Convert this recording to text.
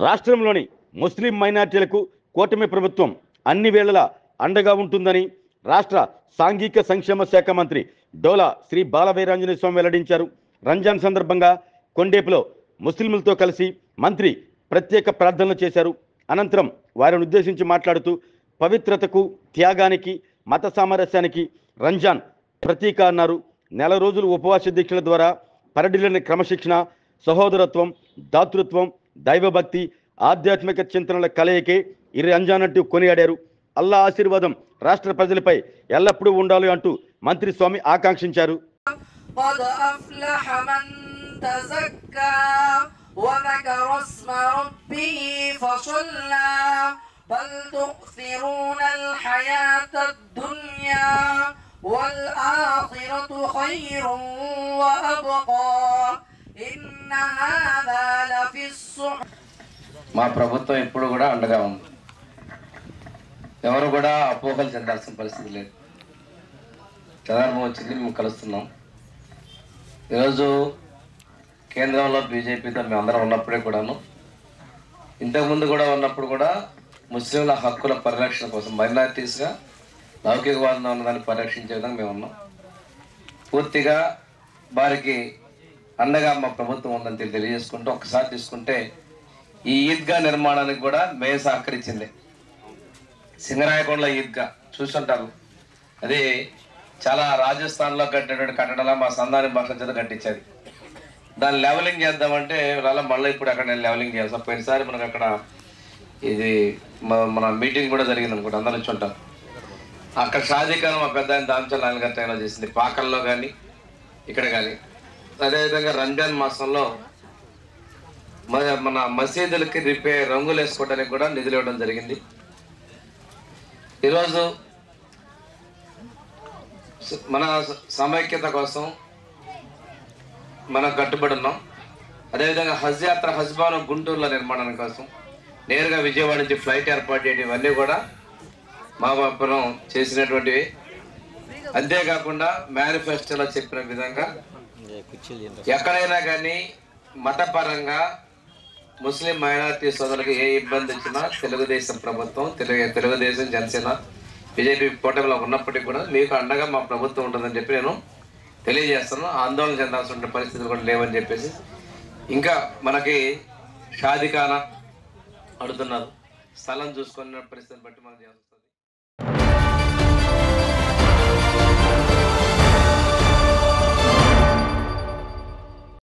రాష్ట్రంలోని ముస్లిం మైనార్టీలకు కూటమి ప్రభుత్వం అన్ని వేళలా అండగా ఉంటుందని రాష్ట్ర సాంఘిక సంక్షేమ శాఖ మంత్రి డోలా శ్రీ బాలవీరాంజనేయ స్వామి వెల్లడించారు. రంజాన్ సందర్భంగా కొండేపులో ముస్లింలతో కలిసి మంత్రి ప్రత్యేక ప్రార్థనలు చేశారు. అనంతరం వారిని ఉద్దేశించి మాట్లాడుతూ పవిత్రతకు, త్యాగానికి, మత సామరస్యానికి రంజాన్ ప్రతీక అన్నారు. నెల రోజులు ఉపవాస దీక్షల ద్వారా పరడిల్లని క్రమశిక్షణ, సహోదరత్వం, దాతృత్వం, దైవభక్తి, ఆధ్యాత్మిక చింతనల కలయికే ఈ రంజాన్ అంటూ కొనియాడారు. అల్లా ఆశీర్వాదం రాష్ట్ర ప్రజలపై ఎల్లప్పుడూ ఉండాలి అంటూ మంత్రి స్వామి ఆకాంక్షించారు. మా ప్రభుత్వం ఇప్పుడు కూడా అండగా ఉంది. ఎవరు కూడా అపోహలు చెందాల్సిన పరిస్థితి లేదు. చంద్రబాబు వచ్చింది, మేము కలుస్తున్నాం. ఈరోజు కేంద్రంలో బీజేపీతో మేము అందరం ఉన్నప్పుడే కూడాను, ఇంతకుముందు కూడా ఉన్నప్పుడు కూడా ముస్లింల హక్కుల పరిరక్షణ కోసం మైనారిటీస్గా లౌకికవాదంలో ఉన్నదాన్ని పరిరక్షించే విధంగా మేము ఉన్నాం. పూర్తిగా వారికి అండగా మా ప్రభుత్వం ఉందని తెలియజేసుకుంటూ ఒకసారి తీసుకుంటే ఈ ఈద్గా నిర్మాణానికి కూడా మేము సహకరించింది. సింగరాయకొండలో ఈద్గా చూస్తుంటారు. అది చాలా రాజస్థాన్లో కట్టినటువంటి కట్టడంలో మా సంధాని భాష చేత కట్టించేది. దాన్ని లెవలింగ్ చేద్దామంటే మళ్ళీ ఇప్పుడు అక్కడ నేను లెవలింగ్ చేస్తాను. పోయినసారి మనకు అక్కడ ఇది మన మీటింగ్ కూడా జరిగింది అనుకుంటా, అందరూ వచ్చి ఉంటారు. అక్కడ షాదీఖానం మా పెద్ద ఆయన దామచల్ నాయన గారి టైంలో చేసింది, పాకల్లో కానీ ఇక్కడ కానీ. అదేవిధంగా రంజాన్ మాసంలో మన మసీదులకి రంగులు వేసుకోవడానికి కూడా నిధులు ఇవ్వడం జరిగింది. ఈరోజు మన సమైక్యత కోసం మనం కట్టుబడి ఉన్నాం. అదేవిధంగా హజ్ యాత్ర, హజ్ భవనం గుంటూరులో నిర్మాణం కోసం నేరుగా విజయవాడ నుంచి ఫ్లైట్ ఏర్పాటు చేయడం, ఇవన్నీ కూడా మా వ్యాపారం చేసినటువంటివి. అంతేకాకుండా మేనిఫెస్టోలో చెప్పిన విధంగా ఎక్కడైనా కానీ మతపరంగా ముస్లిం మైనారిటీ సోదరులకు ఏ ఇబ్బంది వచ్చినా తెలుగుదేశం ప్రభుత్వం, తెలుగుదేశం, జనసేన, బీజేపీ కూటమిలో ఉన్నప్పటికీ కూడా మీకు అండగా మా ప్రభుత్వం ఉంటుందని చెప్పి నేను తెలియజేస్తున్నాను. ఆందోళన చెందాల్సిన పరిస్థితులు కూడా లేవని చెప్పేసి, ఇంకా మనకి షాదీఖానా అడుగుతున్నారు, స్థలం చూసుకున్న పరిస్థితిని బట్టి మనం చేస్తాం.